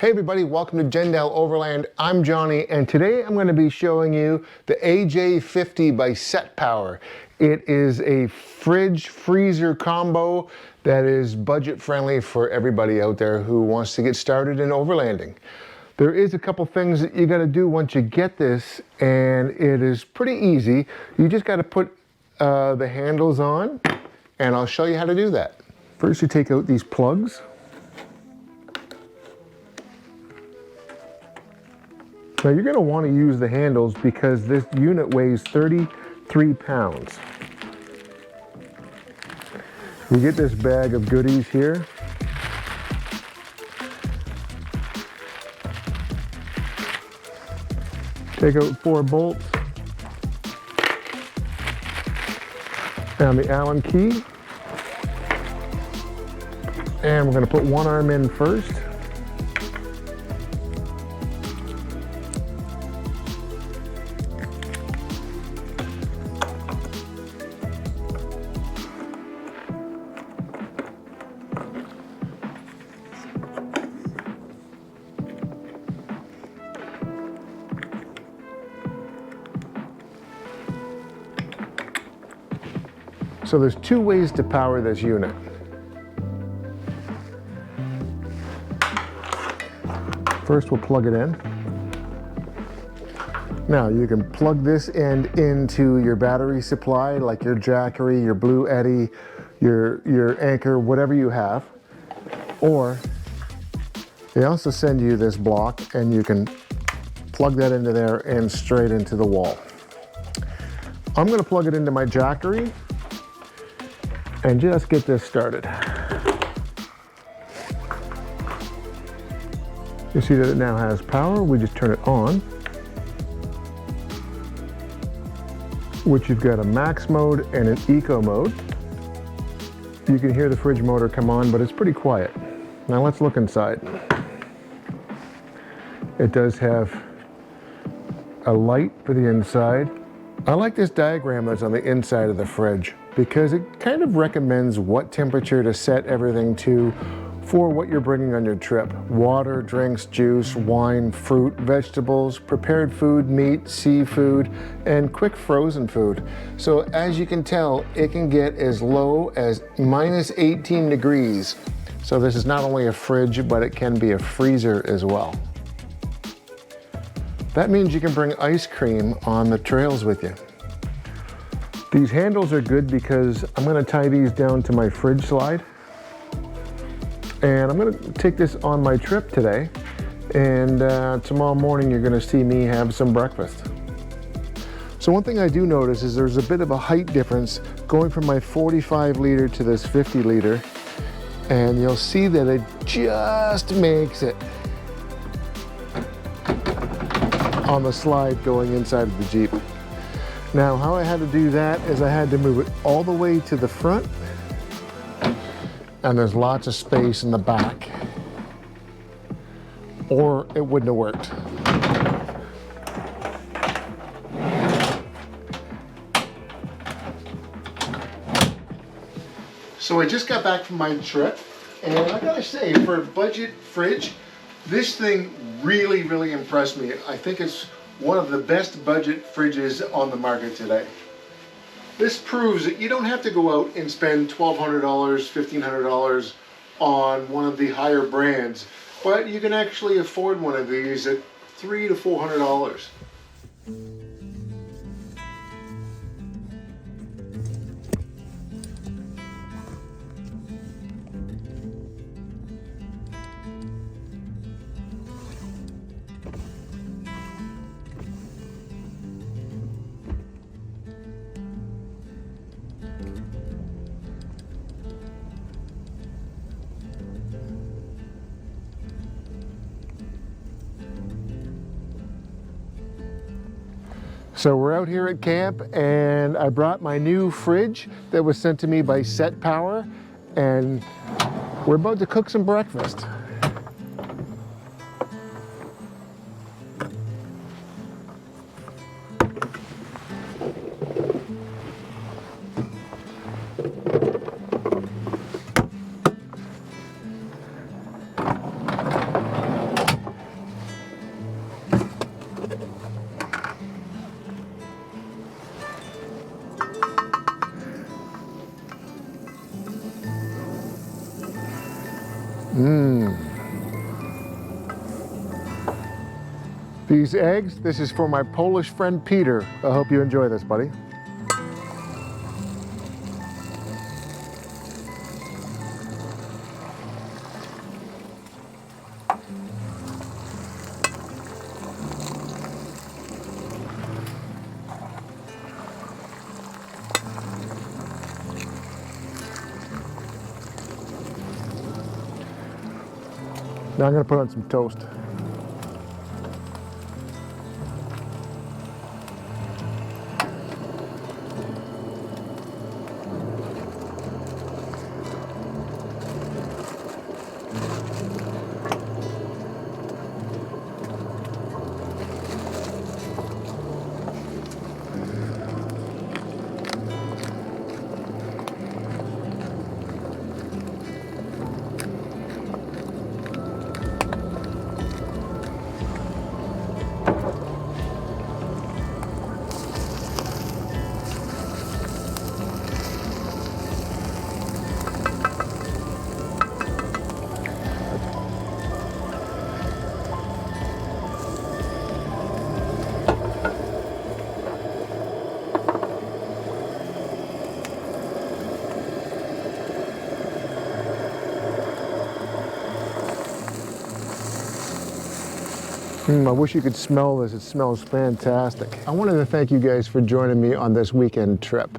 Hey everybody, welcome to Jendell Overland. I'm Johnny, and today I'm going to be showing you the AJ50 by SetPower. It is a fridge freezer combo that is budget friendly for everybody out there who wants to get started in overlanding. There is a couple things that you got to do once you get this, and it is pretty easy. You just got to put the handles on, and I'll show you how to do that. First, you take out these plugs. Now you're going to want to use the handles because this unit weighs 33 pounds. You get this bag of goodies here. Take out 4 bolts and the Allen key. And we're going to put one arm in first. So there's 2 ways to power this unit. First we'll plug it in. Now you can plug this end into your battery supply, like your Jackery, your Blue Eddy, your Anchor, whatever you have. Or they also send you this block and you can plug that into there and straight into the wall. I'm going to plug it into my Jackery and just get this started. You see that it now has power. We just turn it on, which you've got a max mode and an eco mode. You can hear the fridge motor come on, but it's pretty quiet. Now let's look inside. It does have a light for the inside. I like this diagram that's on the inside of the fridge because it kind of recommends what temperature to set everything to for what you're bringing on your trip. Water, drinks, juice, wine, fruit, vegetables, prepared food, meat, seafood, and quick frozen food. So as you can tell, it can get as low as minus 18 degrees. So this is not only a fridge, but it can be a freezer as well. That means you can bring ice cream on the trails with you. These handles are good because I'm going to tie these down to my fridge slide. And I'm going to take this on my trip today. And tomorrow morning you're going to see me have some breakfast. So one thing I do notice is there's a bit of a height difference going from my 45 liter to this 50 liter. And you'll see that it just makes it on the slide going inside of the Jeep. Now, how I had to do that is I had to move it all the way to the front, and there's lots of space in the back, or it wouldn't have worked. So I just got back from my trip, and I gotta say, for a budget fridge, this thing really impressed me. I think it's one of the best budget fridges on the market today. This proves that you don't have to go out and spend $1,200, $1,500 on one of the higher brands, but you can actually afford one of these at $300 to $400. So we're out here at camp, and I brought my new fridge that was sent to me by SetPower, and we're about to cook some breakfast. These eggs, this is for my Polish friend Peter. I hope you enjoy this, buddy. Now I'm going to put on some toast. I wish you could smell this. It smells fantastic. I wanted to thank you guys for joining me on this weekend trip.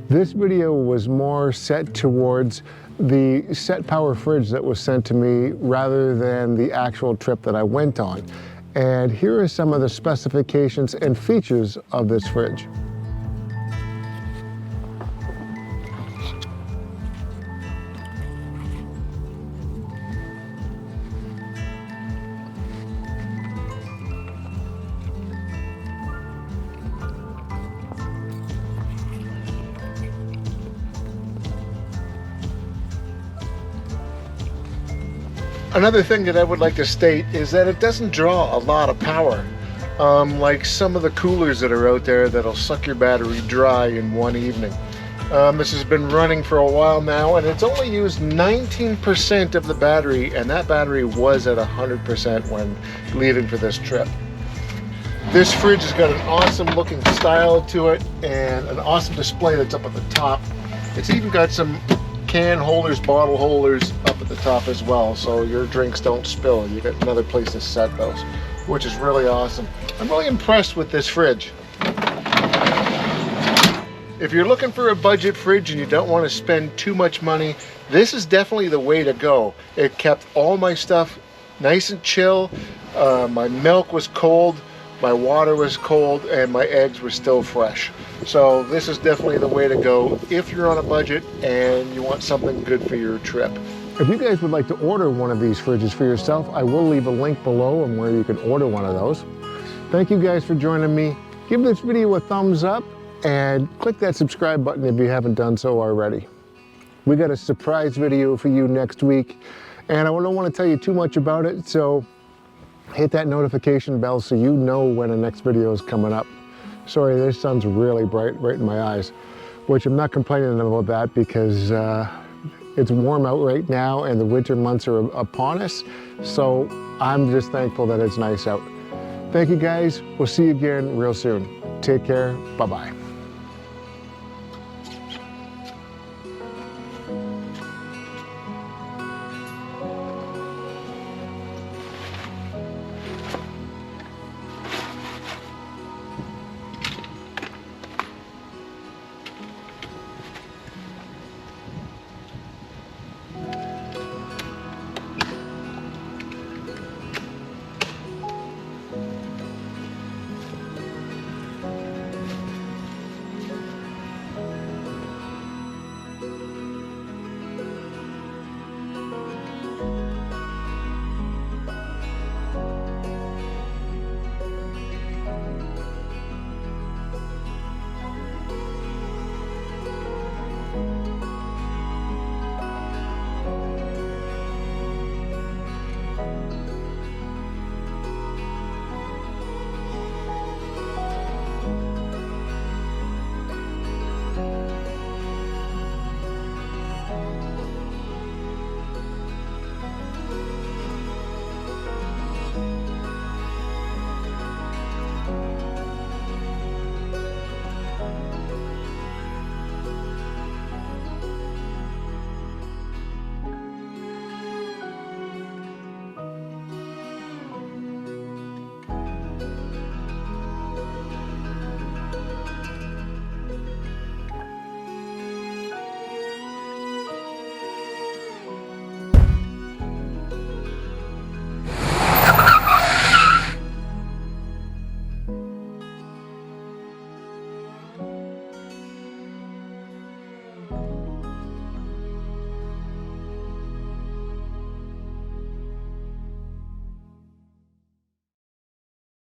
This video was more set towards the SetPower fridge that was sent to me rather than the actual trip that I went on. And here are some of the specifications and features of this fridge. Another thing that I would like to state is that it doesn't draw a lot of power, like some of the coolers that are out there that'll suck your battery dry in one evening. This has been running for a while now, and it's only used 19% of the battery, and that battery was at 100% when leaving for this trip. This fridge has got an awesome looking style to it and an awesome display that's up at the top. It's even got some can holders, bottle holders up at the top as well, so your drinks don't spill. You got another place to set those, which is really awesome. I'm really impressed with this fridge. If you're looking for a budget fridge and you don't want to spend too much money, this is definitely the way to go. It kept all my stuff nice and chill. My milk was cold, my water was cold, and my eggs were still fresh. So this is definitely the way to go if you're on a budget and you want something good for your trip. If you guys would like to order one of these fridges for yourself, I will leave a link below on where you can order one of those. Thank you guys for joining me. Give this video a thumbs up and click that subscribe button if you haven't done so already. We got a surprise video for you next week, and I don't want to tell you too much about it, so hit that notification bell so you know when the next video is coming up. Sorry, this sun's really bright right in my eyes, which I'm not complaining about that because it's warm out right now and the winter months are upon us. So I'm just thankful that it's nice out. Thank you guys. We'll see you again real soon. Take care. Bye-bye.